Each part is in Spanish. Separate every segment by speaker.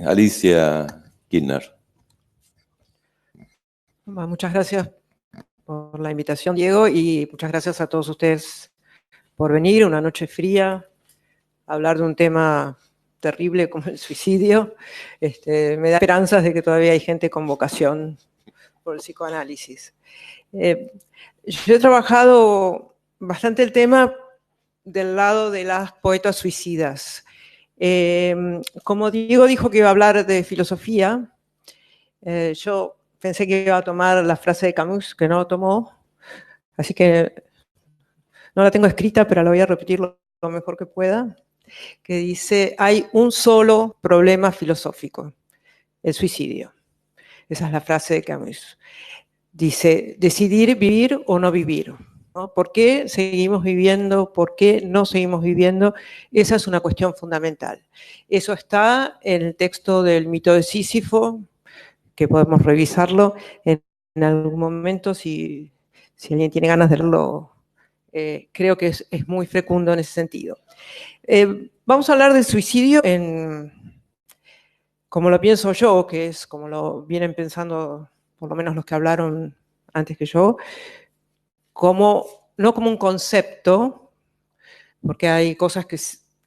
Speaker 1: Alicia Kirchner.
Speaker 2: Bueno, muchas gracias por la invitación, Diego, y muchas gracias a todos ustedes por venir. Una noche fría, hablar de un tema terrible como el suicidio. Me da esperanzas de que todavía hay gente con vocación por el psicoanálisis. Yo he trabajado bastante el tema del lado de las poetas suicidas. Como Diego dijo que iba a hablar de filosofía, yo pensé que iba a tomar la frase de Camus, que no lo tomó, así que no la tengo escrita, pero la voy a repetir lo mejor que pueda, que dice: hay un solo problema filosófico, el suicidio. Esa es la frase de Camus. Dice: decidir vivir o no vivir, ¿no? ¿Por qué seguimos viviendo? ¿Por qué no seguimos viviendo? Esa es una cuestión fundamental. Eso está en el texto del mito de Sísifo, que podemos revisarlo en algún momento si alguien tiene ganas de leerlo. Creo que es muy fecundo en ese sentido. Vamos a hablar del suicidio como lo pienso yo, que es como lo vienen pensando por lo menos los que hablaron antes que yo, no como un concepto, porque hay cosas que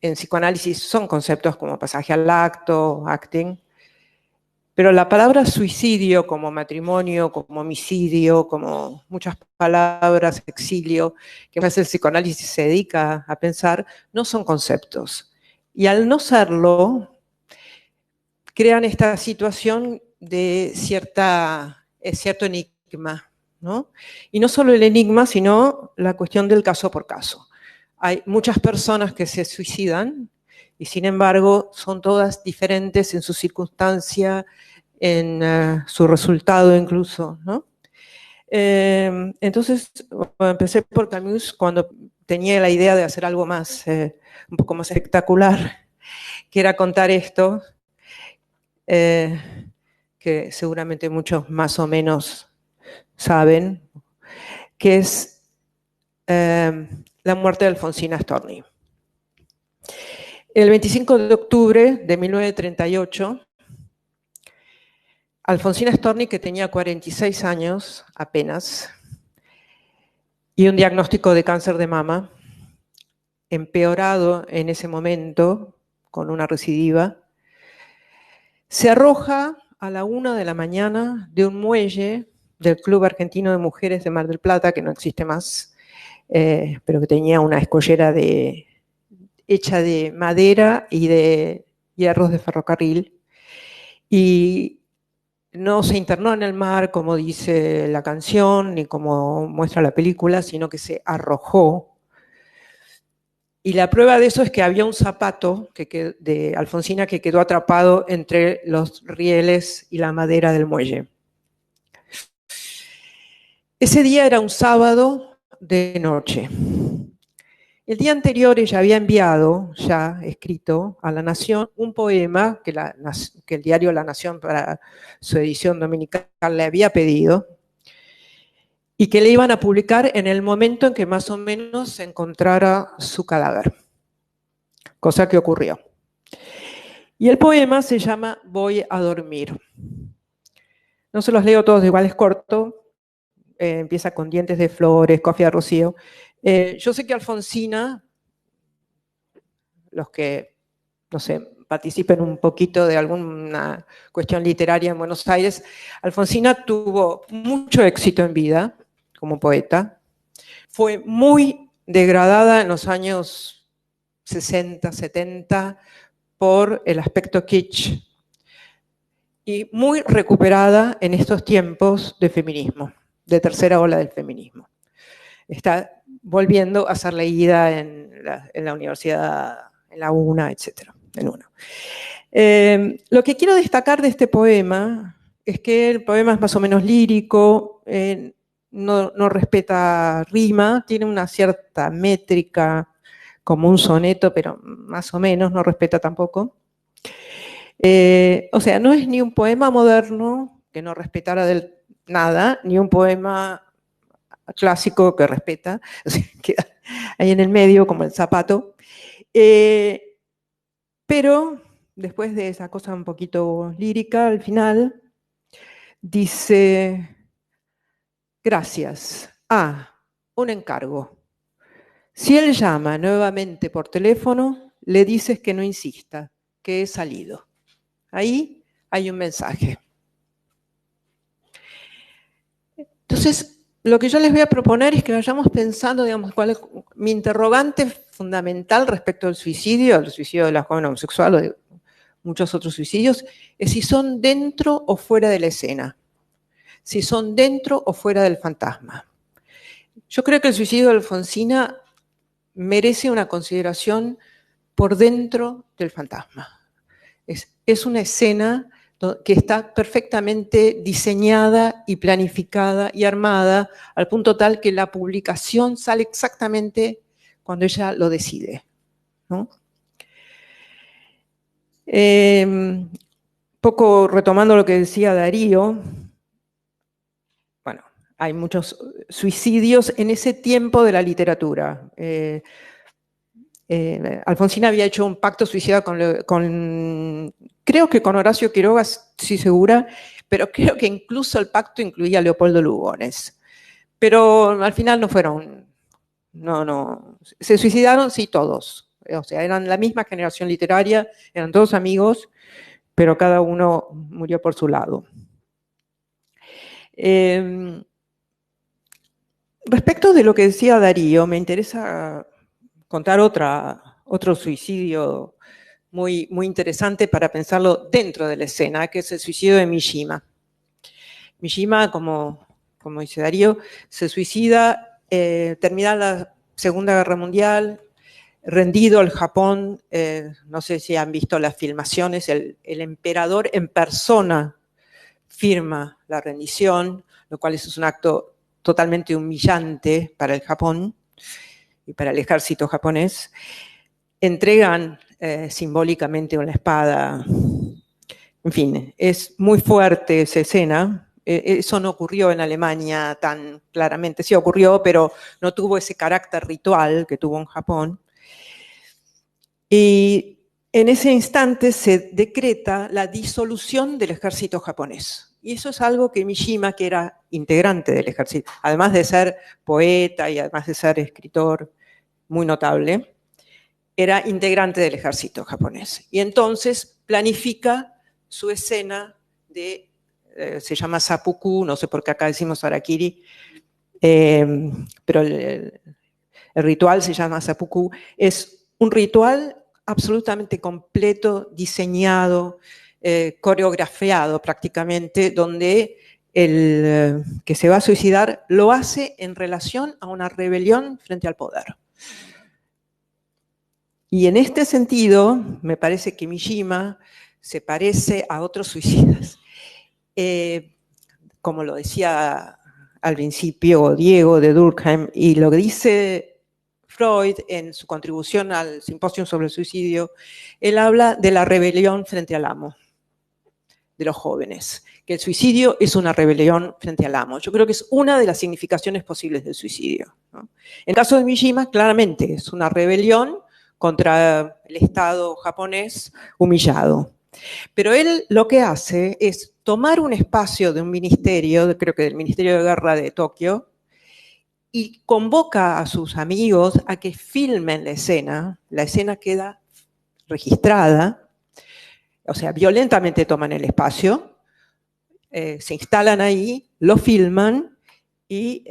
Speaker 2: en psicoanálisis son conceptos como pasaje al acto, acting, pero la palabra suicidio, como matrimonio, como homicidio, como muchas palabras, exilio, que más el psicoanálisis se dedica a pensar, no son conceptos. Y al no serlo, crean esta situación de cierto enigma, ¿no? Y no solo el enigma, sino la cuestión del caso por caso. Hay muchas personas que se suicidan y sin embargo son todas diferentes en su circunstancia, en su resultado incluso, ¿no? Entonces, empecé por Camus cuando tenía la idea de hacer algo más, un poco más espectacular, que era contar esto, que seguramente muchos más o menos saben, que es la muerte de Alfonsina Storni. El 25 de octubre de 1938, Alfonsina Storni, que tenía 46 años apenas, y un diagnóstico de cáncer de mama, empeorado en ese momento con una recidiva, se arroja a la 1 de la mañana de un muelle del Club Argentino de Mujeres de Mar del Plata, que no existe más, pero que tenía una escollera hecha de madera y de hierros de ferrocarril, y no se internó en el mar, como dice la canción, ni como muestra la película, sino que se arrojó. Y la prueba de eso es que había un zapato de Alfonsina que quedó atrapado entre los rieles y la madera del muelle. Ese día era un sábado de noche. El día anterior ella había enviado, ya escrito, a La Nación un poema que el diario La Nación para su edición dominical le había pedido y que le iban a publicar en el momento en que más o menos se encontrara su cadáver, cosa que ocurrió. Y el poema se llama Voy a dormir. No se los leo todos, igual es corto. Empieza con dientes de flores, cofia de rocío. Yo sé que Alfonsina, los que, no sé, participen un poquito de alguna cuestión literaria en Buenos Aires, Alfonsina tuvo mucho éxito en vida como poeta. Fue muy degradada en los años 60, 70 por el aspecto kitsch y muy recuperada en estos tiempos de feminismo, de tercera ola del feminismo. Está volviendo a ser leída en la universidad, en la UNA, etc. Lo que quiero destacar de este poema es que el poema es más o menos lírico, no respeta rima, tiene una cierta métrica como un soneto, pero más o menos, no respeta tampoco. O sea, no es ni un poema moderno que no respetara nada, ni un poema clásico que respeta, o sea, queda ahí en el medio como el zapato. Pero después de esa cosa un poquito lírica, al final, dice, gracias. Un encargo. Si él llama nuevamente por teléfono, le dices que no insista, que he salido. Ahí hay un mensaje. Entonces, lo que yo les voy a proponer es que vayamos pensando, digamos, cuál es mi interrogante fundamental respecto al suicidio de la joven homosexual o de muchos otros suicidios, es si son dentro o fuera de la escena, si son dentro o fuera del fantasma. Yo creo que el suicidio de Alfonsina merece una consideración por dentro del fantasma. Es una escena que está perfectamente diseñada y planificada y armada al punto tal que la publicación sale exactamente cuando ella lo decide, ¿no? Poco retomando lo que decía Darío, bueno, hay muchos suicidios en ese tiempo de la literatura. Alfonsina había hecho un pacto suicida creo que con Horacio Quiroga, sí segura, pero creo que incluso el pacto incluía a Leopoldo Lugones. Pero al final no fueron, no, se suicidaron, sí, todos. O sea, eran la misma generación literaria, eran todos amigos, pero cada uno murió por su lado. Respecto de lo que decía Darío, me interesa contar otro suicidio muy, muy interesante para pensarlo dentro de la escena, que es el suicidio de Mishima. Mishima, como dice Darío, se suicida terminada la Segunda Guerra Mundial, rendido al Japón, no sé si han visto las filmaciones, el emperador en persona firma la rendición, lo cual es un acto totalmente humillante para el Japón y para el ejército japonés. Entregan simbólicamente una espada. En fin, es muy fuerte esa escena. Eso no ocurrió en Alemania tan claramente. Sí ocurrió, pero no tuvo ese carácter ritual que tuvo en Japón. Y en ese instante se decreta la disolución del ejército japonés. Y eso es algo que Mishima, que era integrante del ejército, además de ser poeta y además de ser escritor muy notable, era integrante del ejército japonés. Y entonces planifica su escena de, se llama seppuku, no sé por qué acá decimos harakiri, pero el ritual se llama seppuku. Es un ritual absolutamente completo, diseñado, coreografiado prácticamente, donde el que se va a suicidar lo hace en relación a una rebelión frente al poder. Y en este sentido, me parece que Mishima se parece a otros suicidas. Como lo decía al principio Diego de Durkheim, y lo que dice Freud en su contribución al Simposio sobre el Suicidio, él habla de la rebelión frente al amo, de los jóvenes, que el suicidio es una rebelión frente al amo. Yo creo que es una de las significaciones posibles del suicidio, ¿no? En el caso de Mishima, claramente es una rebelión contra el Estado japonés humillado. Pero él lo que hace es tomar un espacio de un ministerio, creo que del Ministerio de Guerra de Tokio, y convoca a sus amigos a que filmen la escena queda registrada, o sea, violentamente toman el espacio, se instalan ahí, lo filman y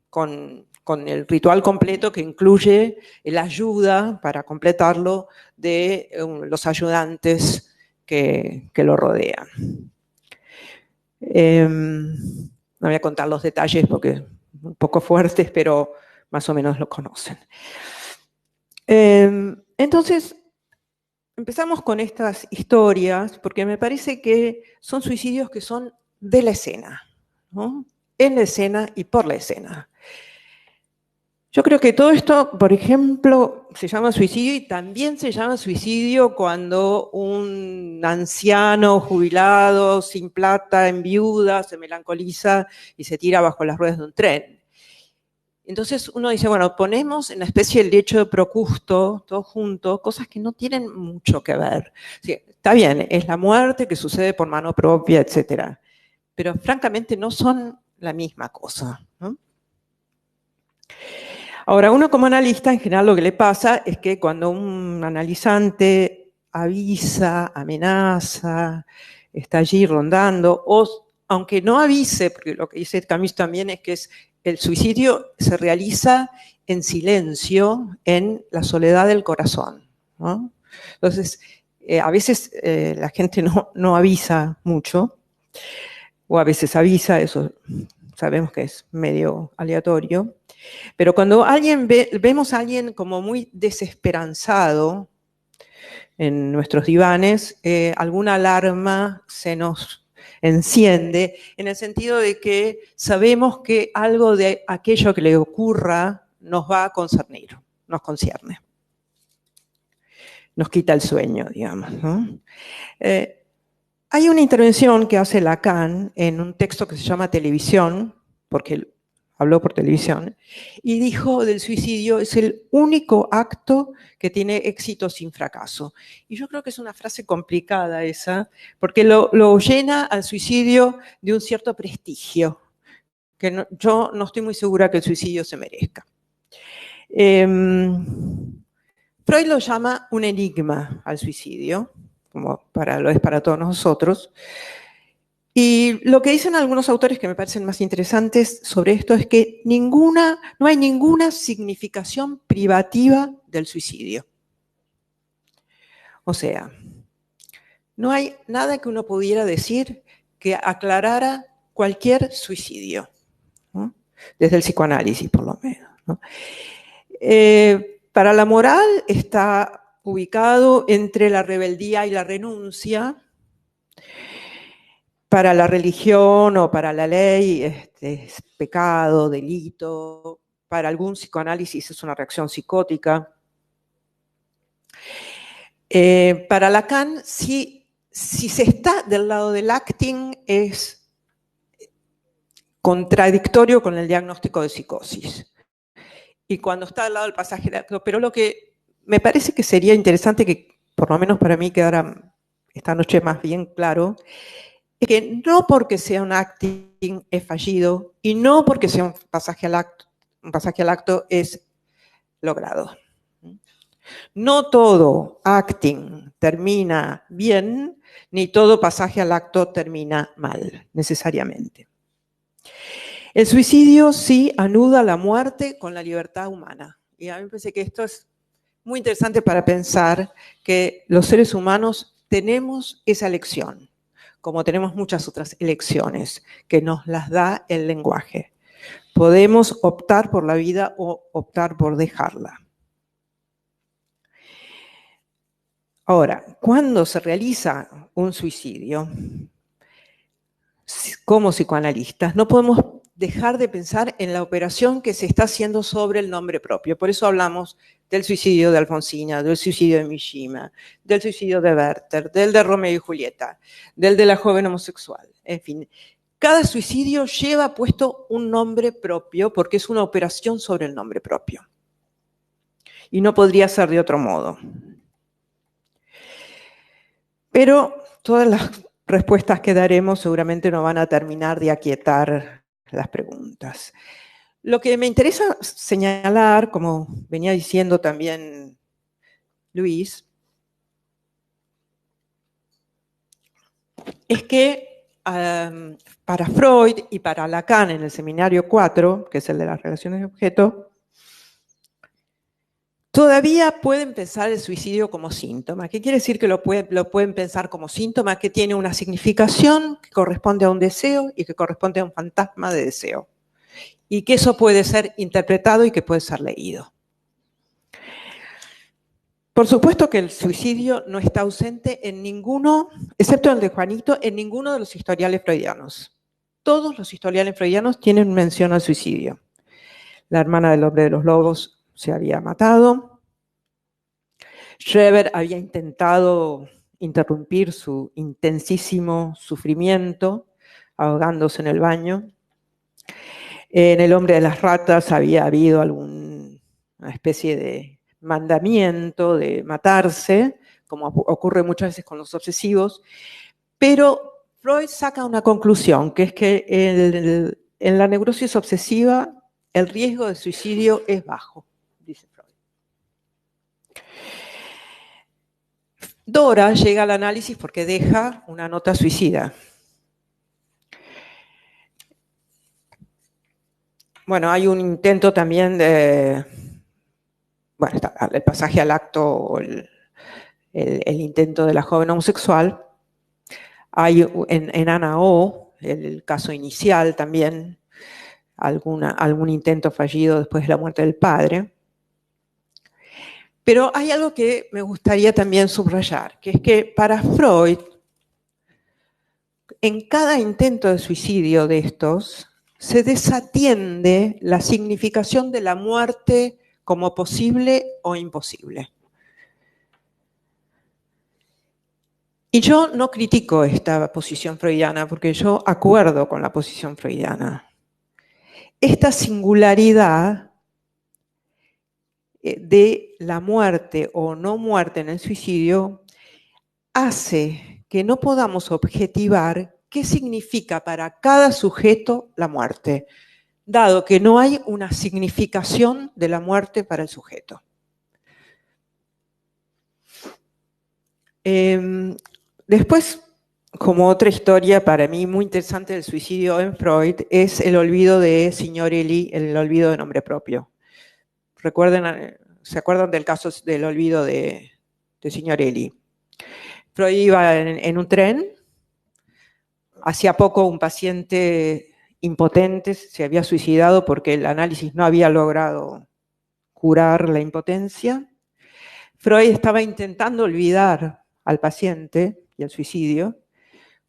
Speaker 2: con el ritual completo que incluye la ayuda para completarlo de los ayudantes que lo rodean. No voy a contar los detalles porque son un poco fuertes, pero más o menos lo conocen. Entonces, empezamos con estas historias porque me parece que son suicidios que son de la escena, ¿no? En la escena y por la escena. Yo creo que todo esto, por ejemplo, se llama suicidio y también se llama suicidio cuando un anciano jubilado, sin plata, en viuda, se melancoliza y se tira bajo las ruedas de un tren. Entonces uno dice, bueno, ponemos en una especie de lecho de Procusto, todo junto, cosas que no tienen mucho que ver. Sí, está bien, es la muerte que sucede por mano propia, etc. Pero francamente no son la misma cosa, ¿no? Ahora, uno como analista, en general lo que le pasa es que cuando un analizante avisa, amenaza, está allí rondando, o aunque no avise, porque lo que dice Camus también es que el suicidio se realiza en silencio, en la soledad del corazón, ¿no? Entonces, a veces la gente no avisa mucho, o a veces avisa, eso sabemos que es medio aleatorio. Pero cuando vemos a alguien como muy desesperanzado en nuestros divanes, alguna alarma se nos enciende en el sentido de que sabemos que algo de aquello que le ocurra nos va a concernir, nos concierne. Nos quita el sueño, digamos, ¿no? Hay una intervención que hace Lacan en un texto que se llama Televisión, porque habló por televisión, y dijo del suicidio, es el único acto que tiene éxito sin fracaso. Y yo creo que es una frase complicada esa, porque lo llena al suicidio de un cierto prestigio, que yo no estoy muy segura que el suicidio se merezca. Freud lo llama un enigma al suicidio, como lo es para todos nosotros. Y lo que dicen algunos autores que me parecen más interesantes sobre esto es que no hay ninguna significación privativa del suicidio. O sea, no hay nada que uno pudiera decir que aclarara cualquier suicidio, ¿no? Desde el psicoanálisis, por lo menos, ¿no? Para la moral está ubicado entre la rebeldía y la renuncia. Para la religión o para la ley es pecado, delito. Para algún psicoanálisis es una reacción psicótica. Para Lacan, si se está del lado del acting, es contradictorio con el diagnóstico de psicosis. Y cuando está al lado del pasaje del acto, pero lo que me parece que sería interesante que, por lo menos para mí, quedara esta noche más bien claro, es que no porque sea un acting es fallido y no porque sea un pasaje al acto es logrado. No todo acting termina bien, ni todo pasaje al acto termina mal, necesariamente. El suicidio sí anuda la muerte con la libertad humana. Y a mí me parece que esto es muy interesante para pensar que los seres humanos tenemos esa elección, como tenemos muchas otras elecciones que nos las da el lenguaje. Podemos optar por la vida o optar por dejarla. Ahora, cuando se realiza un suicidio, como psicoanalistas, no podemos dejar de pensar en la operación que se está haciendo sobre el nombre propio. Por eso hablamos del suicidio de Alfonsina, del suicidio de Mishima, del suicidio de Werther, del de Romeo y Julieta, del de la joven homosexual. En fin, cada suicidio lleva puesto un nombre propio porque es una operación sobre el nombre propio. Y no podría ser de otro modo. Pero todas las respuestas que daremos seguramente no van a terminar de aquietar las preguntas. Lo que me interesa señalar, como venía diciendo también Luis, es que para Freud y para Lacan en el seminario 4, que es el de las relaciones de objeto, todavía pueden pensar el suicidio como síntoma. ¿Qué quiere decir que lo pueden pensar como síntoma? Que tiene una significación que corresponde a un deseo y que corresponde a un fantasma de deseo. Y que eso puede ser interpretado y que puede ser leído. Por supuesto que el suicidio no está ausente en ninguno, excepto el de Juanito, en ninguno de los historiales freudianos. Todos los historiales freudianos tienen mención al suicidio. La hermana del hombre de los lobos se había matado. Schreber había intentado interrumpir su intensísimo sufrimiento ahogándose en el baño. En El hombre de las ratas había habido alguna especie de mandamiento de matarse, como ocurre muchas veces con los obsesivos, pero Freud saca una conclusión, que es que en la neurosis obsesiva el riesgo de suicidio es bajo, dice Freud. Dora llega al análisis porque deja una nota suicida. Bueno, hay un intento también de, bueno, está el pasaje al acto, el intento de la joven homosexual. Hay en Ana O, el caso inicial también, algún intento fallido después de la muerte del padre. Pero hay algo que me gustaría también subrayar, que es que para Freud, en cada intento de suicidio de estos, se desatiende la significación de la muerte como posible o imposible. Y yo no critico esta posición freudiana porque yo acuerdo con la posición freudiana. Esta singularidad de la muerte o no muerte en el suicidio hace que no podamos objetivar qué significa para cada sujeto la muerte, dado que no hay una significación de la muerte para el sujeto. Después, como otra historia para mí muy interesante del suicidio en Freud, es el olvido de Signorelli, el olvido de nombre propio. ¿Se acuerdan del caso del olvido de Signorelli? Freud iba en un tren, hacía poco un paciente impotente se había suicidado porque el análisis no había logrado curar la impotencia. Freud estaba intentando olvidar al paciente y el suicidio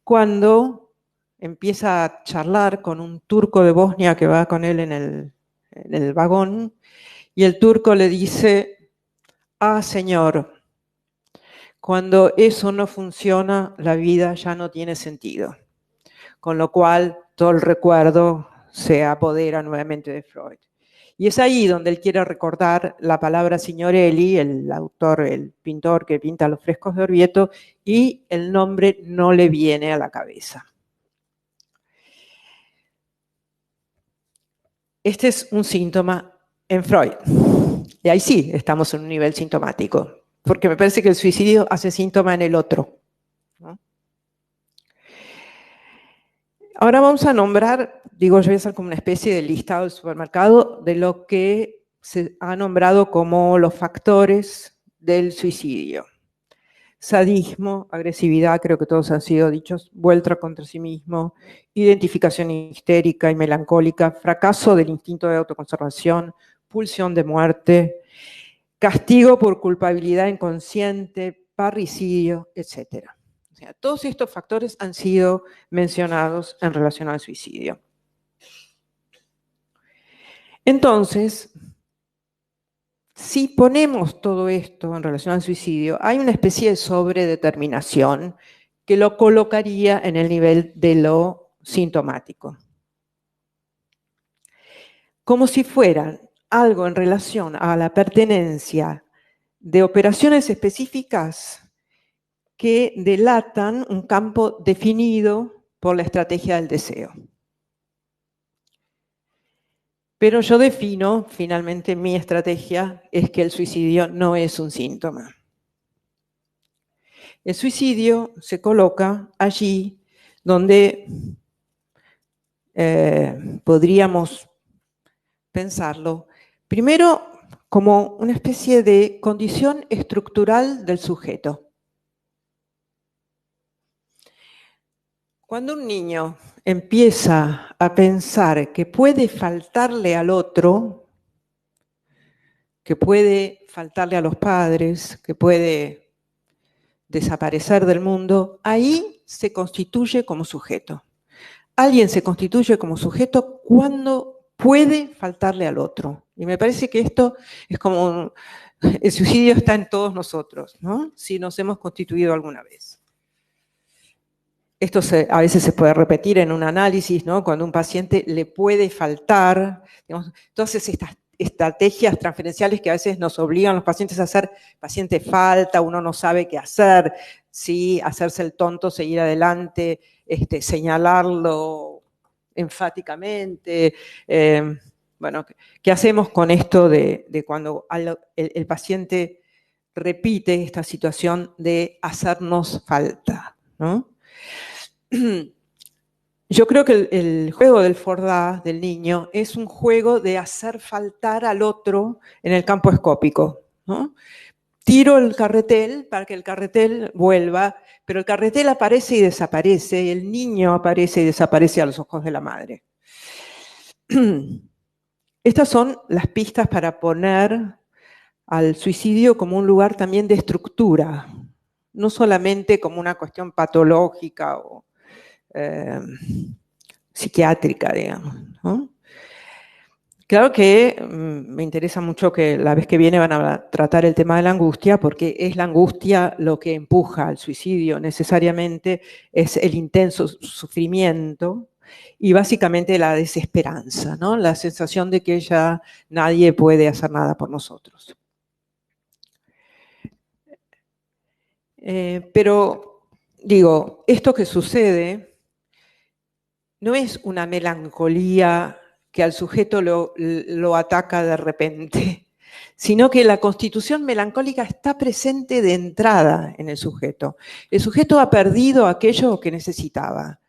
Speaker 2: cuando empieza a charlar con un turco de Bosnia que va con él en el vagón, y el turco le dice: ah, señor, cuando eso no funciona, la vida ya no tiene sentido. Con lo cual, todo el recuerdo se apodera nuevamente de Freud. Y es ahí donde él quiere recordar la palabra Signorelli, el autor, el pintor que pinta los frescos de Orvieto, y el nombre no le viene a la cabeza. Este es un síntoma en Freud. Y ahí sí estamos en un nivel sintomático, porque me parece que el suicidio hace síntoma en el otro, ¿no? Ahora vamos a nombrar, digo, yo voy a hacer como una especie de listado del supermercado de lo que se ha nombrado como los factores del suicidio. Sadismo, agresividad, creo que todos han sido dichos, vuelta contra sí mismo, identificación histérica y melancólica, fracaso del instinto de autoconservación, pulsión de muerte, castigo por culpabilidad inconsciente, parricidio, etc. O sea, todos estos factores han sido mencionados en relación al suicidio. Entonces, si ponemos todo esto en relación al suicidio, hay una especie de sobredeterminación que lo colocaría en el nivel de lo sintomático. Como si fueran algo en relación a la pertenencia de operaciones específicas que delatan un campo definido por la estrategia del deseo. Pero yo defino, finalmente, mi estrategia es que el suicidio no es un síntoma. El suicidio se coloca allí donde podríamos pensarlo, primero como una especie de condición estructural del sujeto. Cuando un niño empieza a pensar que puede faltarle al otro, que puede faltarle a los padres, que puede desaparecer del mundo, ahí se constituye como sujeto. Alguien se constituye como sujeto cuando puede faltarle al otro. Y me parece que esto es como el suicidio está en todos nosotros, ¿no? Si nos hemos constituido alguna vez. esto a veces se puede repetir en un análisis, ¿no? Cuando a un paciente le puede faltar, digamos, todas estas estrategias transferenciales que a veces nos obligan a los pacientes a hacer, paciente falta, uno no sabe qué hacer, ¿sí? Hacerse el tonto, seguir adelante, señalarlo enfáticamente. Bueno, ¿qué hacemos con esto de cuando el paciente repite esta situación de hacernos falta, ¿no? Yo creo que el juego del Fordá, del niño, es un juego de hacer faltar al otro en el campo escópico, ¿no? Tiro el carretel para que el carretel vuelva, pero el carretel aparece y desaparece, y el niño aparece y desaparece a los ojos de la madre. Estas son las pistas para poner al suicidio como un lugar también de estructura, no solamente como una cuestión patológica o psiquiátrica, digamos, ¿no? Claro que me interesa mucho que la vez que viene van a tratar el tema de la angustia, porque es la angustia lo que empuja al suicidio necesariamente, es el intenso sufrimiento y básicamente la desesperanza, ¿no? La sensación de que ya nadie puede hacer nada por nosotros. Pero, digo, esto que sucede no es una melancolía que al sujeto lo ataca de repente, sino que la constitución melancólica está presente de entrada en el sujeto. El sujeto ha perdido aquello que necesitaba,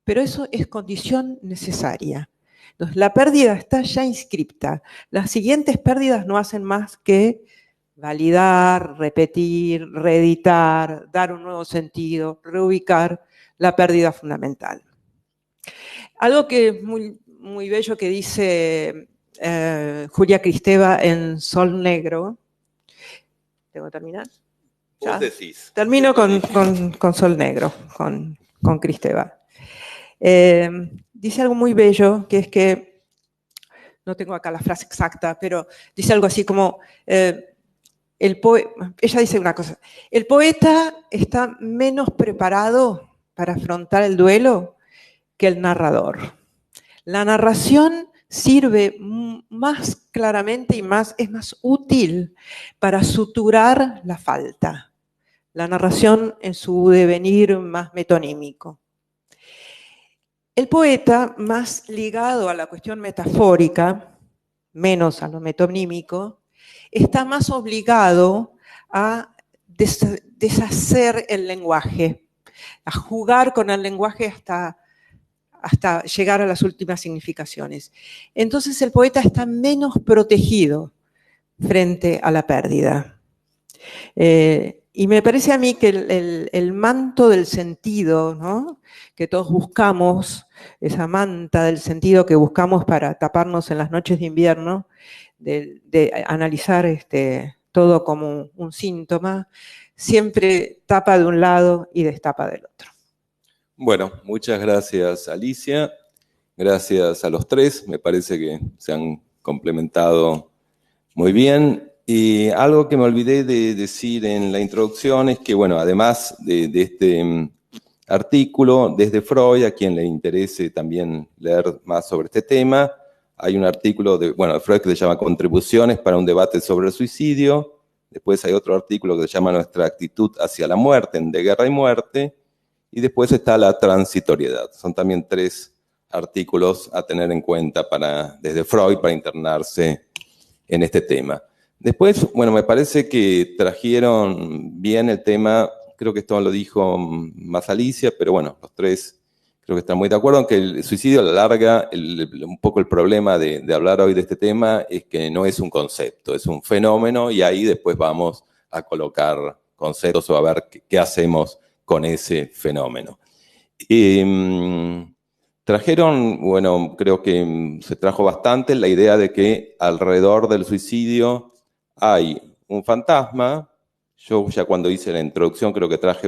Speaker 2: pero eso es condición necesaria. Entonces, la pérdida está ya inscripta. Las siguientes pérdidas no hacen más que validar, repetir, reeditar, dar un nuevo sentido, reubicar la pérdida fundamental. Algo que es muy, muy bello que dice Julia Kristeva en Sol Negro. ¿Tengo que terminar?
Speaker 1: Vos decís.
Speaker 2: Termino con Sol Negro, con Kristeva. Dice algo muy bello, que es que, no tengo acá la frase exacta, pero dice algo así como, ella dice una cosa, el poeta está menos preparado para afrontar el duelo que el narrador. La narración sirve más claramente y es más útil para suturar la falta. La narración en su devenir más metonímico. El poeta, más ligado a la cuestión metafórica, menos a lo metonímico, está más obligado a deshacer el lenguaje, a jugar con el lenguaje hasta llegar a las últimas significaciones. Entonces el poeta está menos protegido frente a la pérdida. Y me parece a mí que el manto del sentido, ¿no?, que todos buscamos, esa manta del sentido que buscamos para taparnos en las noches de invierno, de analizar todo como un síntoma, siempre tapa de un lado y destapa del otro.
Speaker 1: Bueno, muchas gracias, Alicia. Gracias a los tres. Me parece que se han complementado muy bien. Y algo que me olvidé de decir en la introducción es que, bueno, además de este artículo, desde Freud, a quien le interese también leer más sobre este tema, hay un artículo de Freud que se llama Contribuciones para un debate sobre el suicidio. Después hay otro artículo que se llama Nuestra actitud hacia la muerte, en De Guerra y Muerte. Y después está la transitoriedad. Son también 3 artículos a tener en cuenta desde Freud para internarse en este tema. Después, bueno, me parece que trajeron bien el tema, creo que esto lo dijo más Alicia, pero bueno, los 3 creo que están muy de acuerdo en que el suicidio a la larga, un poco el problema de hablar hoy de este tema es que no es un concepto, es un fenómeno y ahí después vamos a colocar conceptos o a ver qué hacemos con ese fenómeno. Trajeron, bueno, creo que se trajo bastante la idea de que alrededor del suicidio hay un fantasma. Yo ya cuando hice la introducción creo que traje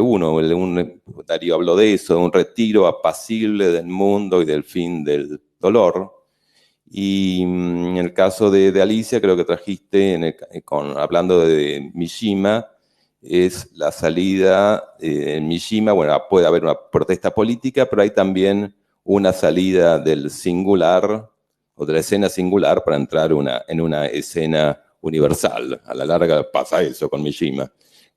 Speaker 1: Darío habló de eso, de un retiro apacible del mundo y del fin del dolor. Y en el caso de Alicia creo que trajiste, hablando de Mishima, es la salida en Mishima. Bueno, puede haber una protesta política, pero hay también una salida del singular o de la escena singular para entrar en una escena universal. A la larga pasa eso con Mishima.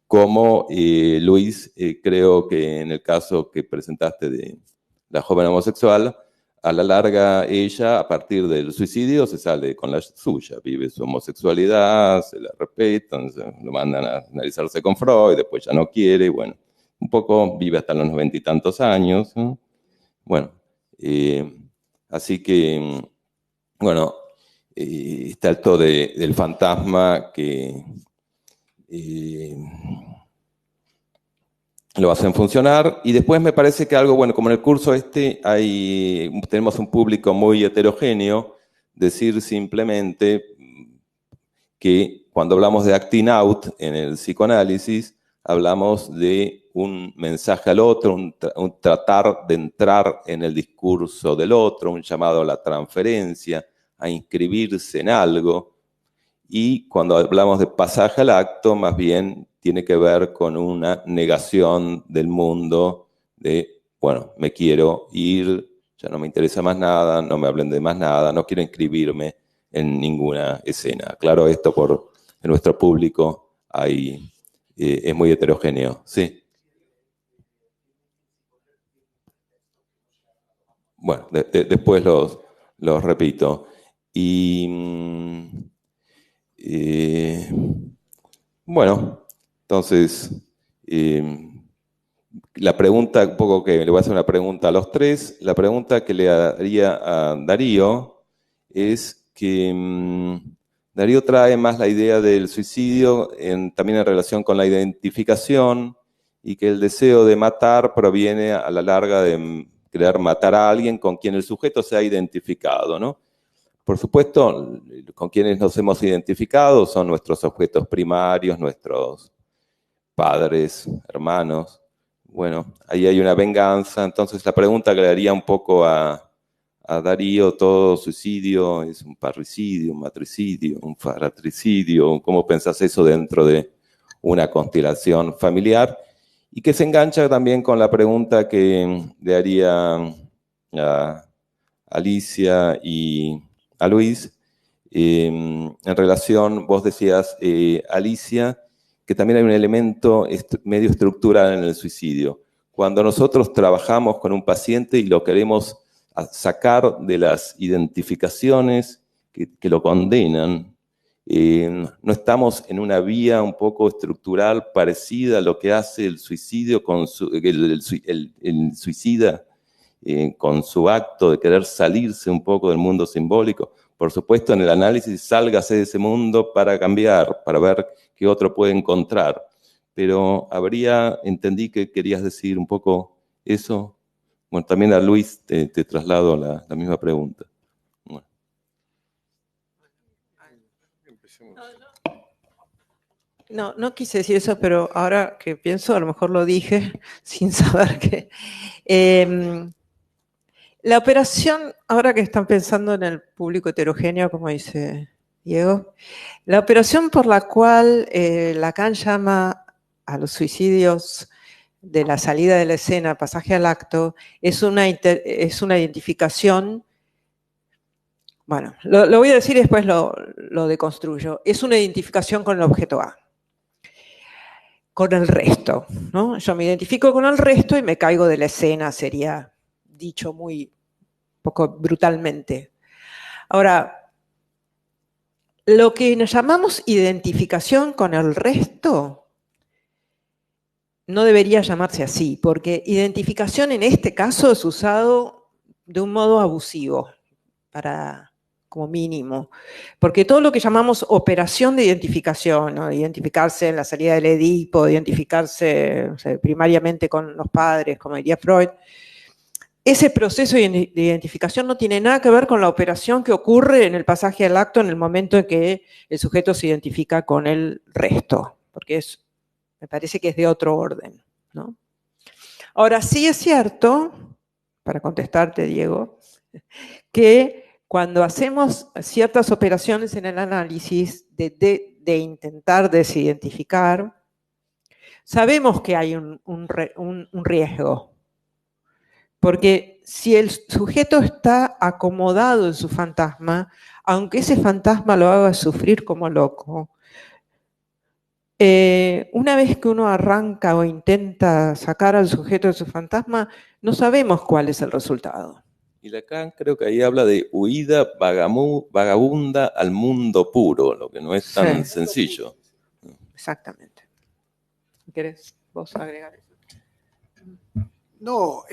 Speaker 1: Como Luis, creo que en el caso que presentaste de la joven homosexual, a la larga ella, a partir del suicidio, se sale con la suya, vive su homosexualidad, se la respetan, lo mandan a analizarse con Freud, después ya no quiere, y bueno, un poco vive hasta los 90 y tantos años, ¿no? Bueno, así que, bueno, está esto del fantasma que lo hacen funcionar. Y después me parece que algo, bueno, como en el curso tenemos un público muy heterogéneo, decir simplemente que cuando hablamos de acting out en el psicoanálisis, hablamos de un mensaje al otro, un tratar de entrar en el discurso del otro, un llamado a la transferencia, a inscribirse en algo. Y cuando hablamos de pasaje al acto, más bien tiene que ver con una negación del mundo de, bueno, me quiero ir, ya no me interesa más nada, no me hablen de más nada, no quiero inscribirme en ninguna escena. Claro, esto en nuestro público es muy heterogéneo, sí. Bueno, después los repito. Y bueno, entonces, la pregunta, un poco que le voy a hacer una pregunta a los tres, la pregunta que le haría a Darío es que Darío trae más la idea del suicidio también en relación con la identificación y que el deseo de matar proviene a la larga de querer matar a alguien con quien el sujeto se ha identificado, ¿no? Por supuesto, con quienes nos hemos identificado son nuestros objetos primarios, nuestros padres, hermanos. Bueno, ahí hay una venganza. Entonces la pregunta que le haría un poco a Darío: todo suicidio es un parricidio, un matricidio, un fratricidio. ¿Cómo pensás eso dentro de una constelación familiar? Y que se engancha también con la pregunta que le haría a Alicia y a Luis, en relación, vos decías, Alicia, que también hay un elemento medio estructural en el suicidio. Cuando nosotros trabajamos con un paciente y lo queremos sacar de las identificaciones que lo condenan, no estamos en una vía un poco estructural parecida a lo que hace el suicidio el suicida con su acto de querer salirse un poco del mundo simbólico. Por supuesto, en el análisis, sálgase de ese mundo para cambiar, para ver qué otro puede encontrar. Pero entendí que querías decir un poco eso. Bueno, también a Luis te traslado la misma pregunta. Bueno.
Speaker 2: No quise decir eso, pero ahora que pienso, a lo mejor lo dije sin saber que... la operación, ahora que están pensando en el público heterogéneo, como dice Diego, la operación por la cual Lacan llama a los suicidios de la salida de la escena, pasaje al acto, es una identificación. Bueno, lo voy a decir y después lo deconstruyo. Es una identificación con el objeto A, con el resto, ¿no? Yo me identifico con el resto y me caigo de la escena, sería dicho muy poco brutalmente. Ahora, lo que nos llamamos identificación con el resto no debería llamarse así, porque identificación en este caso es usado de un modo abusivo, como mínimo. Porque todo lo que llamamos operación de identificación, ¿no? Identificarse en la salida del Edipo, identificarse, o sea, primariamente con los padres, como diría Freud, ese proceso de identificación no tiene nada que ver con la operación que ocurre en el pasaje al acto en el momento en que el sujeto se identifica con el resto, porque me parece que es de otro orden, ¿no? Ahora, sí es cierto, para contestarte, Diego, que cuando hacemos ciertas operaciones en el análisis de intentar desidentificar, sabemos que hay un riesgo, porque si el sujeto está acomodado en su fantasma, aunque ese fantasma lo haga sufrir como loco, una vez que uno arranca o intenta sacar al sujeto de su fantasma, no sabemos cuál es el resultado.
Speaker 1: Y Lacan creo que ahí habla de huida vagabunda al mundo puro, lo que no es tan sencillo.
Speaker 2: Exactamente. ¿Querés vos agregar eso?
Speaker 3: No,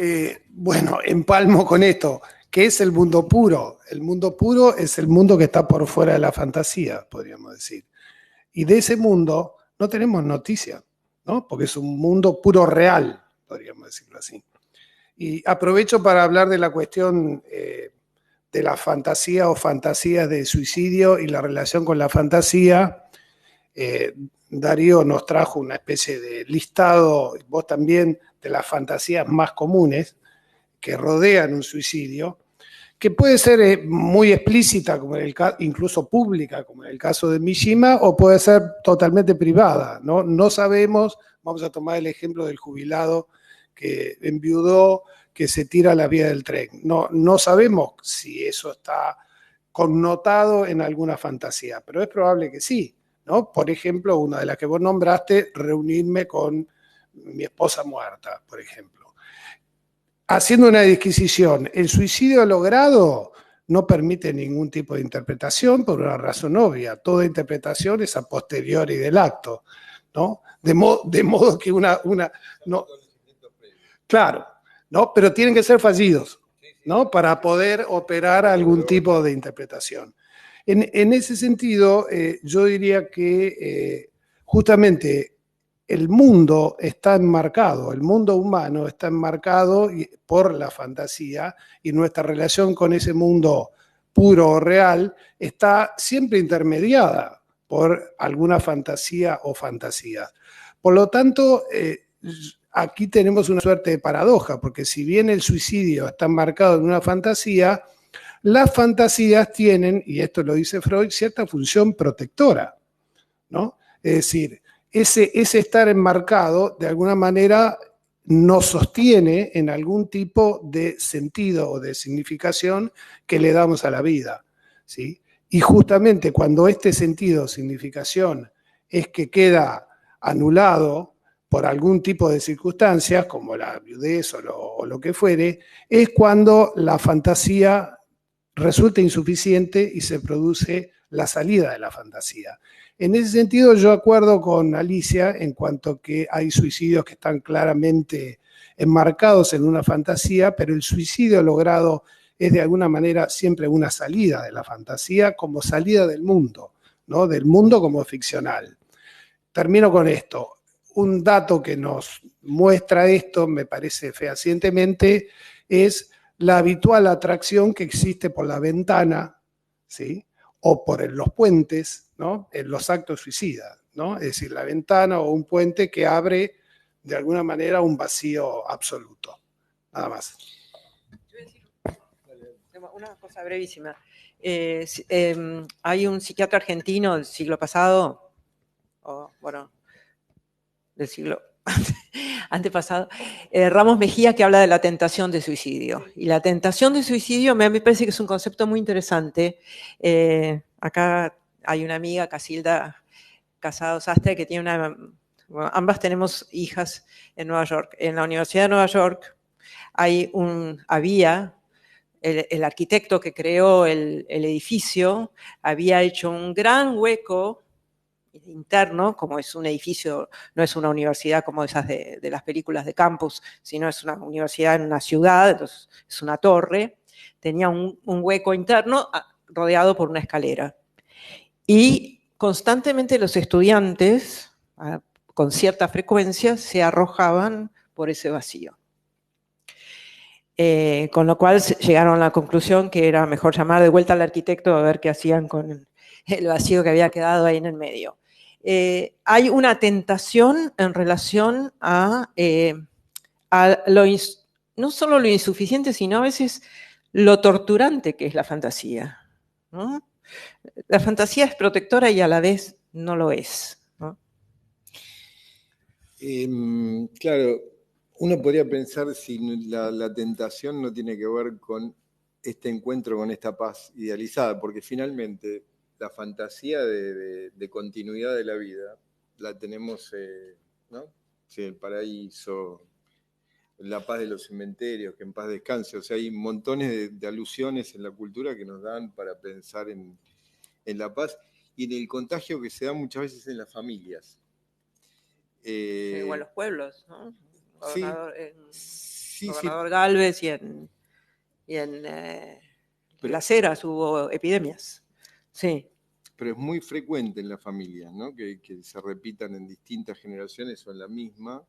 Speaker 3: bueno, empalmo con esto. ¿Qué es el mundo puro? El mundo puro es el mundo que está por fuera de la fantasía, podríamos decir. Y de ese mundo no tenemos noticia, ¿no? Porque es un mundo puro real, podríamos decirlo así. Y aprovecho para hablar de la cuestión de la fantasía o fantasías de suicidio y la relación con la fantasía. Darío nos trajo una especie de listado, vos también, de las fantasías más comunes que rodean un suicidio, que puede ser muy explícita, como incluso pública, como en el caso de Mishima, o puede ser totalmente privada, ¿no? No sabemos, vamos a tomar el ejemplo del jubilado que enviudó, que se tira a la vía del tren. No sabemos si eso está connotado en alguna fantasía, pero es probable que sí, ¿no? Por ejemplo, una de las que vos nombraste, reunirme con mi esposa muerta, por ejemplo. Haciendo una disquisición, el suicidio logrado no permite ningún tipo de interpretación por una razón obvia. Toda interpretación es a posteriori del acto, ¿no? De modo que no, claro, ¿no? Pero tienen que ser fallidos, ¿no? Para poder operar algún tipo de interpretación. En ese sentido, yo diría que justamente el mundo está enmarcado, el mundo humano está enmarcado por la fantasía y nuestra relación con ese mundo puro o real está siempre intermediada por alguna fantasía o fantasías. Por lo tanto, aquí tenemos una suerte de paradoja, porque si bien el suicidio está enmarcado en una fantasía, las fantasías tienen, y esto lo dice Freud, cierta función protectora, ¿no? Es decir, ese estar enmarcado, de alguna manera, nos sostiene en algún tipo de sentido o de significación que le damos a la vida, ¿sí? Y justamente cuando este sentido o significación es que queda anulado por algún tipo de circunstancias, como la viudez o lo que fuere, es cuando la fantasía resulta insuficiente y se produce la salida de la fantasía. En ese sentido, yo acuerdo con Alicia en cuanto que hay suicidios que están claramente enmarcados en una fantasía, pero el suicidio logrado es de alguna manera siempre una salida de la fantasía como salida del mundo, ¿no? Del mundo como ficcional. Termino con esto. Un dato que nos muestra esto, me parece fehacientemente, es la habitual atracción que existe por la ventana, ¿sí? O por los puentes, ¿no? En los actos suicidas, ¿no? Es decir, la ventana o un puente que abre de alguna manera un vacío absoluto. Nada más.
Speaker 2: Una cosa brevísima. Hay un psiquiatra argentino del siglo pasado, o bueno, del siglo antepasado, Ramos Mejía, que habla de la tentación de suicidio. Y la tentación de suicidio me parece que es un concepto muy interesante. Acá hay una amiga, Casilda Casado Sastre, que tiene bueno, ambas tenemos hijas en Nueva York. En la Universidad de Nueva York había el arquitecto que creó el edificio, había hecho un gran hueco interno, como es un edificio, no es una universidad como esas de las películas de campus, sino es una universidad en una ciudad, entonces es una torre, tenía un hueco interno rodeado por una escalera. Y constantemente los estudiantes, con cierta frecuencia, se arrojaban por ese vacío. Con lo cual llegaron a la conclusión que era mejor llamar de vuelta al arquitecto a ver qué hacían con el vacío que había quedado ahí en el medio. Hay una tentación en relación a no solo lo insuficiente, sino a veces lo torturante que es la fantasía, ¿no? La fantasía es protectora y a la vez no lo es, ¿no?
Speaker 4: Claro, uno podría pensar si la tentación no tiene que ver con este encuentro con esta paz idealizada, porque finalmente la fantasía de continuidad de la vida la tenemos, ¿no? Sí, el paraíso, la paz de los cementerios, que en paz descanse. O sea, hay montones de alusiones en la cultura que nos dan para pensar en la paz y en el contagio que se da muchas veces en las familias.
Speaker 2: Sí, o en los pueblos, ¿no?
Speaker 4: Sí,
Speaker 2: Gobernador Galvez y en Las Heras hubo epidemias. Sí.
Speaker 4: Pero es muy frecuente en las familias, ¿no? Que se repitan en distintas generaciones o en la misma.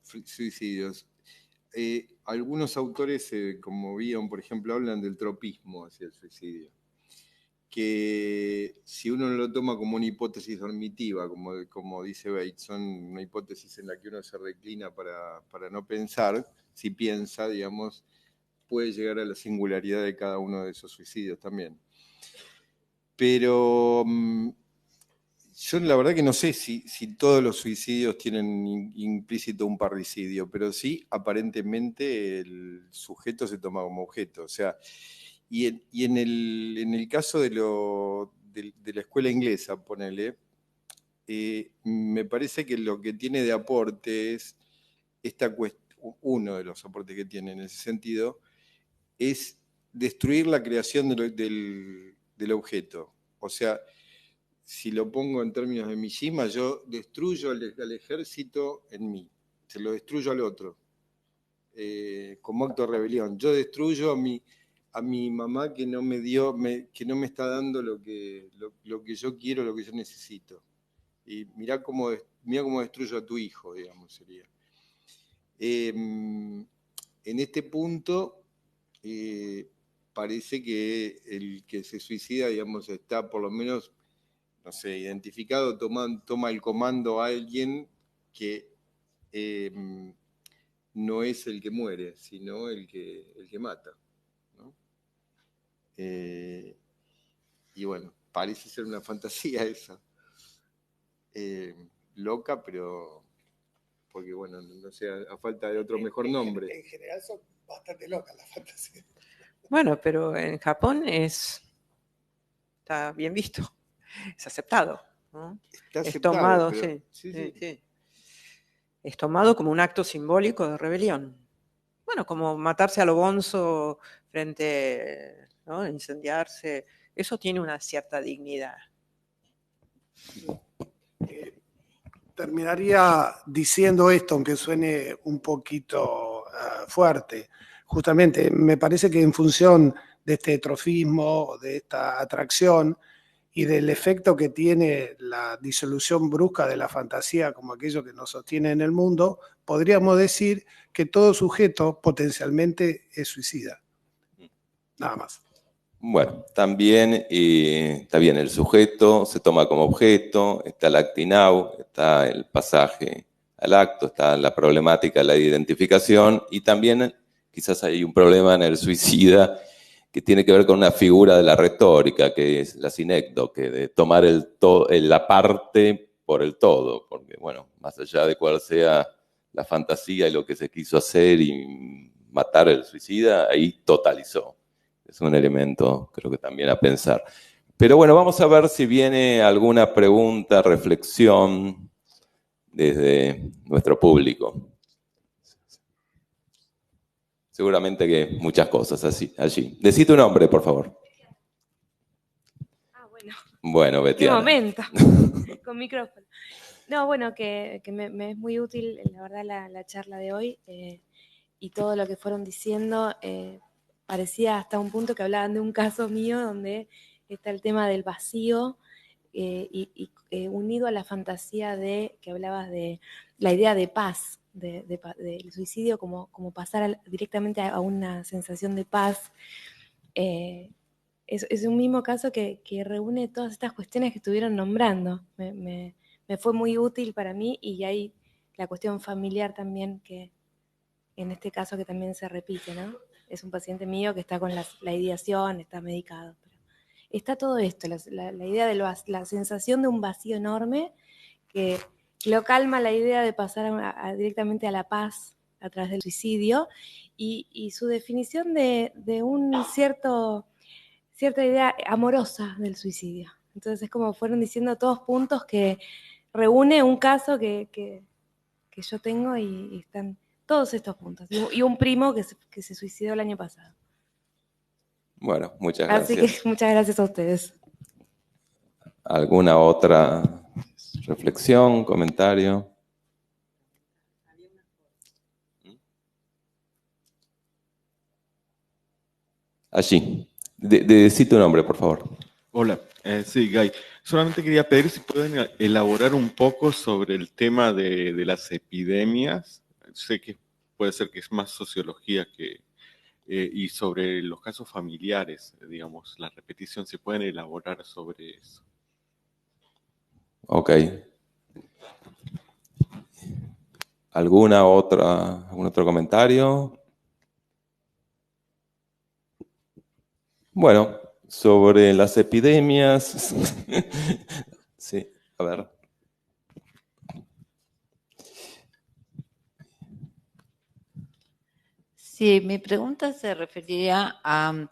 Speaker 4: Suicidios. Algunos autores, como Bion, por ejemplo, hablan del tropismo hacia el suicidio. Que si uno no lo toma como una hipótesis normativa, como dice Bateson, una hipótesis en la que uno se reclina para no pensar, si piensa, digamos, puede llegar a la singularidad de cada uno de esos suicidios también. Pero yo la verdad que no sé si todos los suicidios tienen implícito un parricidio, pero sí, aparentemente el sujeto se toma como objeto. O sea, y en el caso de la escuela inglesa, ponele, me parece que lo que tiene de aporte es uno de los aportes que tiene en ese sentido, es destruir la creación del objeto. O sea, si lo pongo en términos de Mishima, yo destruyo al ejército en mí, se lo destruyo al otro, como acto de rebelión. Yo destruyo a mi mamá que no me dio, que no me está dando lo que yo quiero, lo que yo necesito. Y mirá cómo destruyo a tu hijo, digamos, sería. En este punto, parece que el que se suicida, digamos, está por lo menos, no sé, identificado, toma el comando a alguien que no es el que muere, sino el que mata, ¿no? Y bueno, parece ser una fantasía esa, loca, pero porque bueno, no sé, a falta de otro mejor nombre.
Speaker 3: En general son bastante locas las fantasías.
Speaker 2: Bueno, pero en Japón está bien visto, es aceptado, ¿no?
Speaker 4: Está
Speaker 2: Es
Speaker 4: aceptado,
Speaker 2: tomado,
Speaker 4: pero,
Speaker 2: sí. Es tomado como un acto simbólico de rebelión. Bueno, como matarse a lo bonzo frente, ¿no? Incendiarse, eso tiene una cierta dignidad.
Speaker 3: Terminaría diciendo esto, aunque suene un poquito fuerte. Justamente, me parece que en función de este trofismo, de esta atracción y del efecto que tiene la disolución brusca de la fantasía como aquello que nos sostiene en el mundo, podríamos decir que todo sujeto potencialmente es suicida. Nada más.
Speaker 1: Bueno, también está bien, el sujeto se toma como objeto, está el actinau, está el pasaje al acto, está la problemática de la identificación y también quizás hay un problema en el suicida que tiene que ver con una figura de la retórica, que es la sinécdoque, de tomar la parte por el todo, porque bueno, más allá de cuál sea la fantasía y lo que se quiso hacer y matar al suicida, ahí totalizó. Es un elemento, creo que también a pensar. Pero bueno, vamos a ver si viene alguna pregunta, reflexión desde nuestro público. Seguramente que muchas cosas allí. Decí tu nombre, por favor.
Speaker 5: Bueno.
Speaker 1: Bueno, Betiana.
Speaker 5: Qué momento, con micrófono. No, bueno, que me es muy útil, la verdad, la charla de hoy y todo lo que fueron diciendo. Parecía hasta un punto que hablaban de un caso mío donde está el tema del vacío y unido a la fantasía que hablabas de la idea de paz, del suicidio como pasar directamente a una sensación de paz. Es un mismo caso que reúne todas estas cuestiones que estuvieron nombrando. Me fue muy útil para mí y hay la cuestión familiar también que en este caso que también se repite, ¿no? Es un paciente mío que está con la ideación, está medicado. Pero está todo esto, la idea de la sensación de un vacío enorme que lo calma la idea de pasar directamente a la paz a través del suicidio, y su definición de cierta idea amorosa del suicidio. Entonces es como fueron diciendo todos puntos que reúne un caso que yo tengo, y están todos estos puntos. Y un primo que se suicidó el año pasado.
Speaker 1: Bueno, muchas
Speaker 5: Así
Speaker 1: gracias.
Speaker 5: que muchas gracias a ustedes.
Speaker 1: ¿Alguna otra reflexión, comentario? Allí. Decí tu nombre, por favor.
Speaker 6: Hola, sí, Guy. Solamente quería pedir si pueden elaborar un poco sobre el tema de las epidemias. Sé que puede ser que es más sociología y sobre los casos familiares, digamos, la repetición, si pueden elaborar sobre eso.
Speaker 1: Ok. ¿Algún otro comentario? Bueno, sobre las epidemias. Sí, a ver.
Speaker 7: Sí, mi pregunta se refería a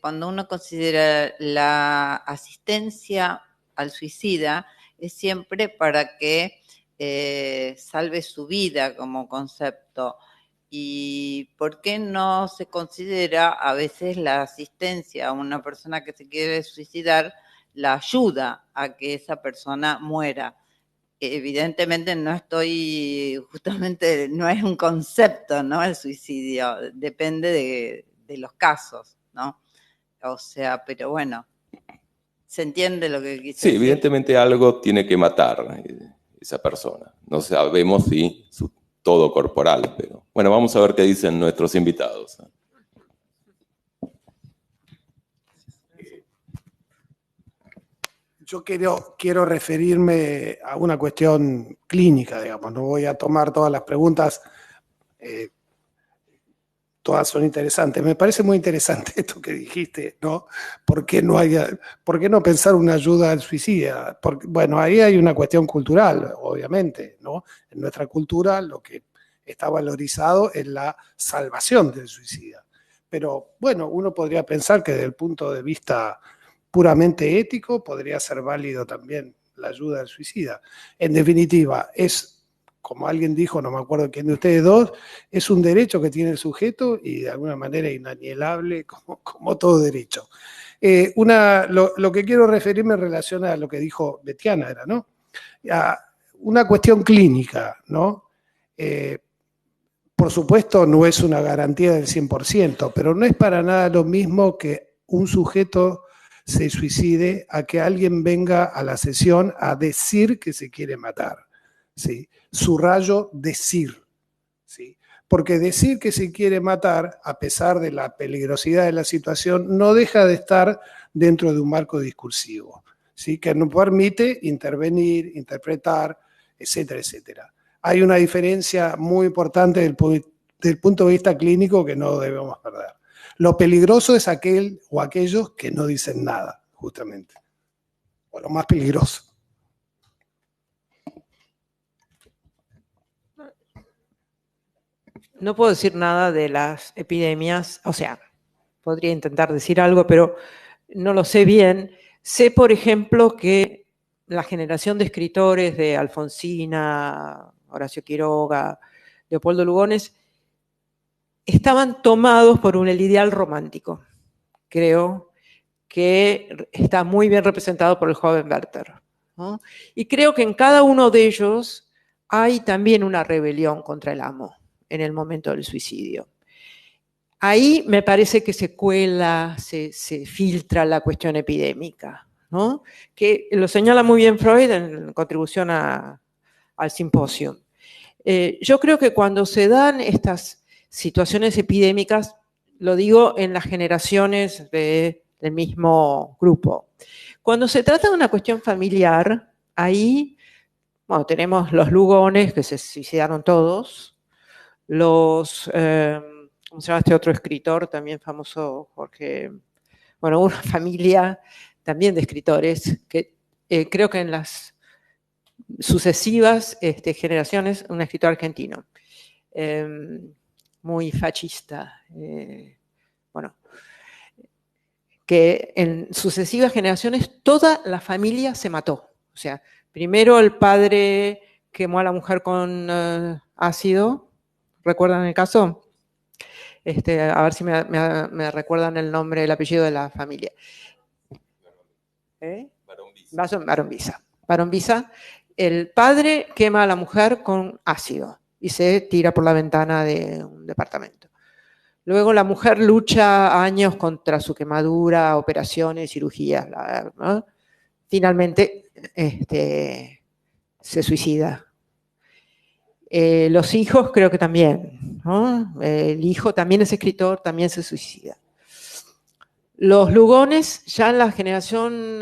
Speaker 7: cuando uno considera la asistencia al suicida, es siempre para que salve su vida como concepto. ¿Y por qué no se considera a veces la asistencia a una persona que se quiere suicidar, la ayuda a que esa persona muera? Evidentemente justamente no es un concepto, ¿no? El suicidio, depende de los casos, ¿no? O sea, pero bueno, ¿se entiende lo que quise
Speaker 1: Sí,
Speaker 7: decir?
Speaker 1: evidentemente algo tiene que matar esa persona. No sabemos si todo corporal, pero bueno, vamos a ver qué dicen nuestros invitados.
Speaker 3: Yo quiero referirme a una cuestión clínica, digamos. No voy a tomar todas las preguntas, todas son interesantes. Me parece muy interesante esto que dijiste, ¿no? ¿Por qué no pensar una ayuda al suicida? Porque, bueno, ahí hay una cuestión cultural, obviamente, ¿no? En nuestra cultura lo que está valorizado es la salvación del suicida. Pero, bueno, uno podría pensar que desde el punto de vista puramente ético podría ser válido también la ayuda al suicida. En definitiva, es, como alguien dijo, no me acuerdo quién de ustedes dos, es un derecho que tiene el sujeto y de alguna manera inalienable como todo derecho. Lo que quiero referirme en relación a lo que dijo Betiana era, ¿no? A una cuestión clínica, ¿no? Por supuesto, no es una garantía del 100%, pero no es para nada lo mismo que un sujeto se suicide a que alguien venga a la sesión a decir que se quiere matar, ¿sí? Subrayo decir, ¿sí? Porque decir que se quiere matar, a pesar de la peligrosidad de la situación, no deja de estar dentro de un marco discursivo, ¿sí? Que no permite intervenir, interpretar, etcétera, etcétera. Hay una diferencia muy importante del punto de vista clínico que no debemos perder. Lo peligroso es aquel o aquellos que no dicen nada, justamente. O lo más peligroso.
Speaker 2: No puedo decir nada de las epidemias, o sea, podría intentar decir algo, pero no lo sé bien. Sé, por ejemplo, que la generación de escritores de Alfonsina, Horacio Quiroga, Leopoldo Lugones, estaban tomados por el ideal romántico. Creo que está muy bien representado por el joven Werther, ¿no? Y creo que en cada uno de ellos hay también una rebelión contra el amo en el momento del suicidio. Ahí me parece que se cuela, se filtra la cuestión epidémica, ¿no? Que lo señala muy bien Freud en contribución al simposio. Yo creo que cuando se dan estas situaciones epidémicas, lo digo en las generaciones del mismo grupo. Cuando se trata de una cuestión familiar, ahí, bueno, tenemos los Lugones, que se suicidaron todos, los, ¿cómo se llama este otro escritor también famoso? Jorge, bueno, una familia también de escritores que creo que en las sucesivas generaciones, un escritor argentino, muy fascista, bueno, que en sucesivas generaciones toda la familia se mató. O sea, primero el padre quemó a la mujer con ácido, ¿recuerdan el caso? A ver si me recuerdan el nombre, el apellido de la familia. Barón Visa. El padre quema a la mujer con ácido y se tira por la ventana de un departamento. Luego la mujer lucha años contra su quemadura, operaciones, cirugías, ¿no? Finalmente se suicida. Los hijos creo que también, ¿no? El hijo también es escritor, también se suicida. Los Lugones, ya en la generación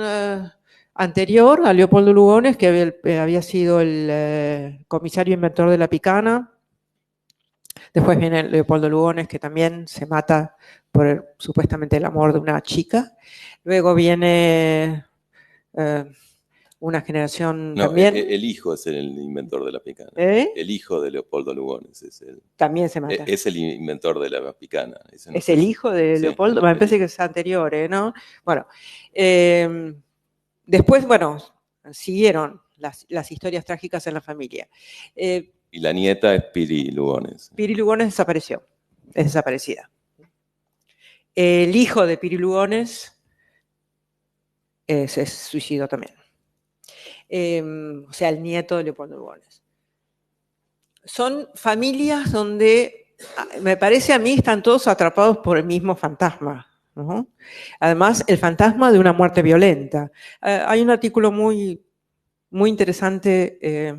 Speaker 2: anterior a Leopoldo Lugones, que había sido el comisario inventor de la picana. Después viene Leopoldo Lugones, que también se mata por supuestamente el amor de una chica. Luego viene una generación también.
Speaker 1: El hijo es el inventor de la picana. El hijo de Leopoldo Lugones es el.
Speaker 2: También se mata.
Speaker 1: Es el inventor de la picana. No
Speaker 2: es el hijo de Leopoldo. Sí, me parece que es anterior, ¿no? Bueno. Después, bueno, siguieron las historias trágicas en la familia.
Speaker 1: Y la nieta es Piri Lugones.
Speaker 2: Piri Lugones desapareció. Es desaparecida. El hijo de Piri Lugones se suicidó también. O sea, el nieto de Leopoldo Lugones. Son familias donde, me parece a mí, están todos atrapados por el mismo fantasma, ¿no? Además, el fantasma de una muerte violenta. Hay un artículo muy, muy interesante,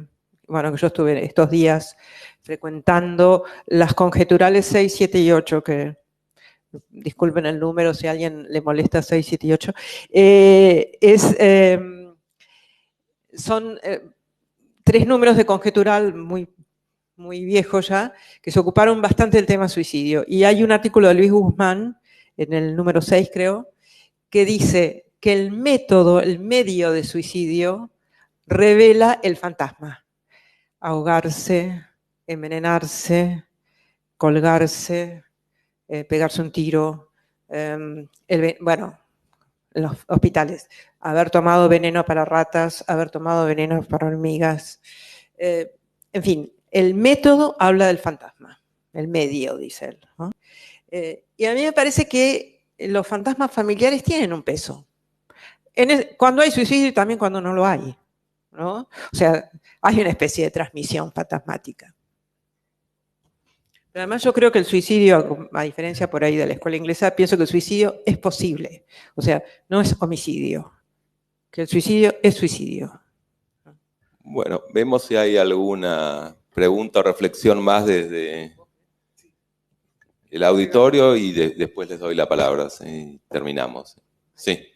Speaker 2: bueno, que yo estuve estos días frecuentando las conjeturales 6, 7 y 8, que disculpen el número si a alguien le molesta 6, 7 y 8, son 3 números de conjetural muy, muy viejos ya, que se ocuparon bastante del tema suicidio. Y hay un artículo de Luis Guzmán, en el número 6 creo, que dice que el método, el medio de suicidio, revela el fantasma. Ahogarse, envenenarse, colgarse, pegarse un tiro, bueno, en los hospitales, haber tomado veneno para ratas, haber tomado veneno para hormigas, en fin, el método habla del fantasma, el medio, dice él, ¿no? Y a mí me parece que los fantasmas familiares tienen un peso. Cuando hay suicidio y también cuando no lo hay, ¿no? O sea, hay una especie de transmisión fantasmática. Pero además yo creo que el suicidio, a diferencia por ahí de la escuela inglesa, pienso que el suicidio es posible. O sea, no es homicidio. Que el suicidio es suicidio.
Speaker 1: Bueno, vemos si hay alguna pregunta o reflexión más desde el auditorio y después les doy la palabra. ¿Sí? Terminamos. Sí.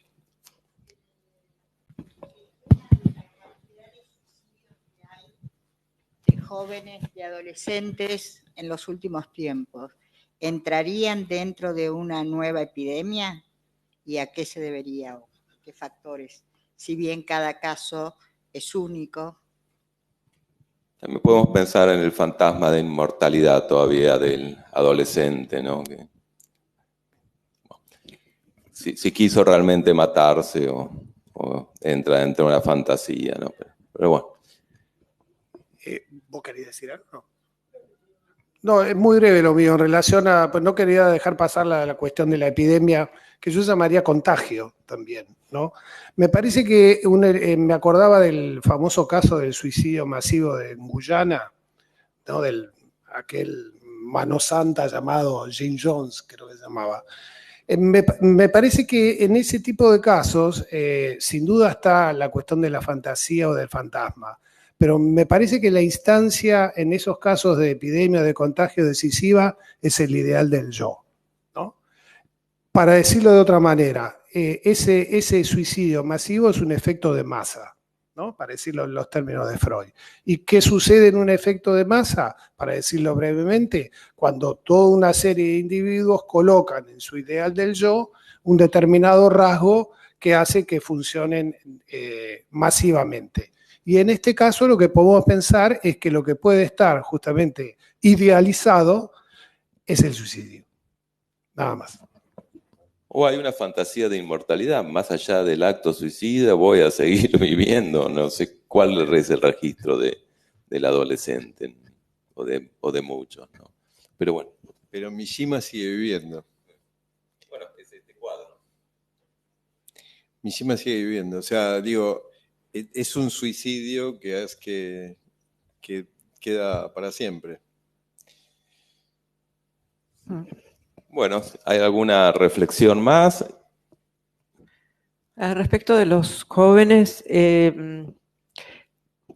Speaker 8: De jóvenes y adolescentes en los últimos tiempos, ¿entrarían dentro de una nueva epidemia? ¿Y a qué se debería? ¿O qué factores? Si bien cada caso es único.
Speaker 1: También podemos pensar en el fantasma de inmortalidad todavía del adolescente, ¿no? Que, si quiso realmente matarse o entra dentro de una fantasía, ¿no? Pero bueno.
Speaker 3: ¿Vos querías decir algo? No, es muy breve lo mío en relación a, pues no quería dejar pasar la cuestión de la epidemia, que yo llamaría contagio también, ¿no? Me parece que me acordaba del famoso caso del suicidio masivo de Guyana, ¿no? Aquel mano santa llamado Jim Jones, creo que se llamaba. Me parece que en ese tipo de casos, sin duda está la cuestión de la fantasía o del fantasma. Pero me parece que la instancia en esos casos de epidemia, de contagio decisiva, es el ideal del yo, ¿no? Para decirlo de otra manera, ese suicidio masivo es un efecto de masa, ¿no? Para decirlo en los términos de Freud. ¿Y qué sucede en un efecto de masa? Para decirlo brevemente, cuando toda una serie de individuos colocan en su ideal del yo un determinado rasgo que hace que funcionen masivamente. Y en este caso lo que podemos pensar es que lo que puede estar justamente idealizado es el suicidio. Nada más.
Speaker 1: O hay una fantasía de inmortalidad, más allá del acto suicida, voy a seguir viviendo. No sé cuál es el registro del adolescente, o de muchos, ¿no? Pero bueno.
Speaker 4: Pero Mishima sigue viviendo.
Speaker 1: Bueno, es este cuadro.
Speaker 4: Mishima sigue viviendo. O sea, digo, es un suicidio que queda para siempre.
Speaker 1: Bueno, ¿hay alguna reflexión más?
Speaker 2: Respecto de los jóvenes,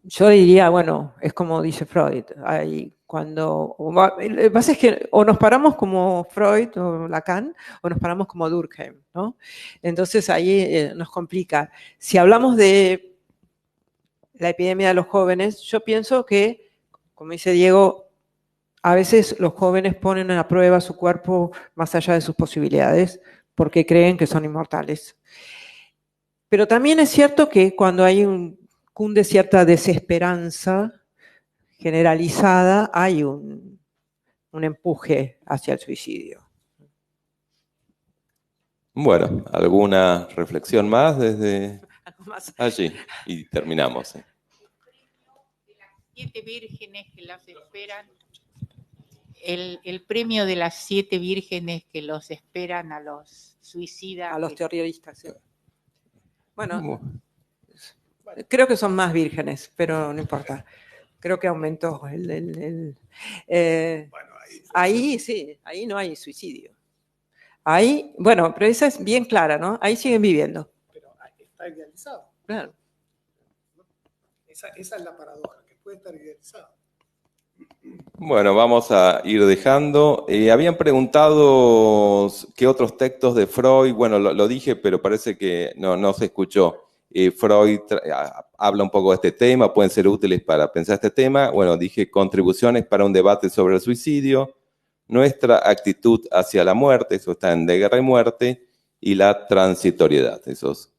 Speaker 2: yo diría, bueno, es como dice Freud, lo que pasa es que o nos paramos como Freud o Lacan, o nos paramos como Durkheim, ¿no? Entonces ahí nos complica. Si hablamos de la epidemia de los jóvenes, yo pienso que, como dice Diego, a veces los jóvenes ponen a prueba su cuerpo más allá de sus posibilidades porque creen que son inmortales. Pero también es cierto que cuando cunde cierta desesperanza generalizada, hay un empuje hacia el suicidio.
Speaker 1: Bueno, ¿alguna reflexión más desde allí? Y terminamos.
Speaker 9: Las 7 vírgenes que los esperan, el premio de las 7 vírgenes que los esperan a los suicidas.
Speaker 2: A los terroristas, sí. Bueno, creo que son más vírgenes, pero no importa. Creo que aumentó ahí sí, ahí no hay suicidio. Ahí, bueno, pero esa es bien clara, ¿no? Ahí siguen viviendo.
Speaker 3: Pero está idealizado.
Speaker 2: Claro.
Speaker 3: Esa es la paradoja, que puede estar idealizado.
Speaker 1: Bueno, vamos a ir dejando. Habían preguntado qué otros textos de Freud, bueno, lo dije, pero parece que no se escuchó. Freud habla un poco de este tema, pueden ser útiles para pensar este tema. Bueno, dije contribuciones para un debate sobre el suicidio, nuestra actitud hacia la muerte, eso está en De Guerra y Muerte, y la transitoriedad, esos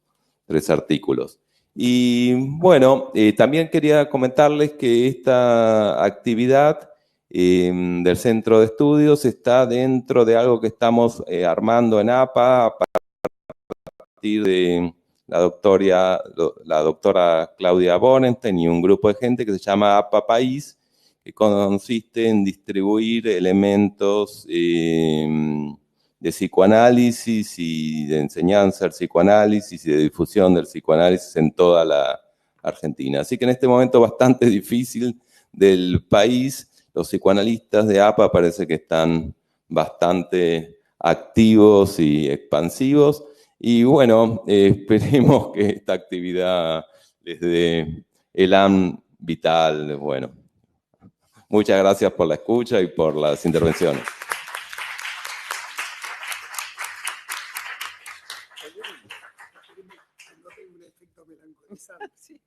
Speaker 1: 3 artículos. Y bueno, también quería comentarles que esta actividad del Centro de Estudios está dentro de algo que estamos armando en APA a partir de la doctora Claudia Bonenstein y un grupo de gente que se llama APA País, que consiste en distribuir elementos de psicoanálisis y de enseñanza del psicoanálisis y de difusión del psicoanálisis en toda la Argentina. Así que en este momento bastante difícil del país, los psicoanalistas de APA parece que están bastante activos y expansivos. Y bueno, esperemos que esta actividad les dé elan vital. Bueno, muchas gracias por la escucha y por las intervenciones.
Speaker 3: No tengo un efecto melancolizante.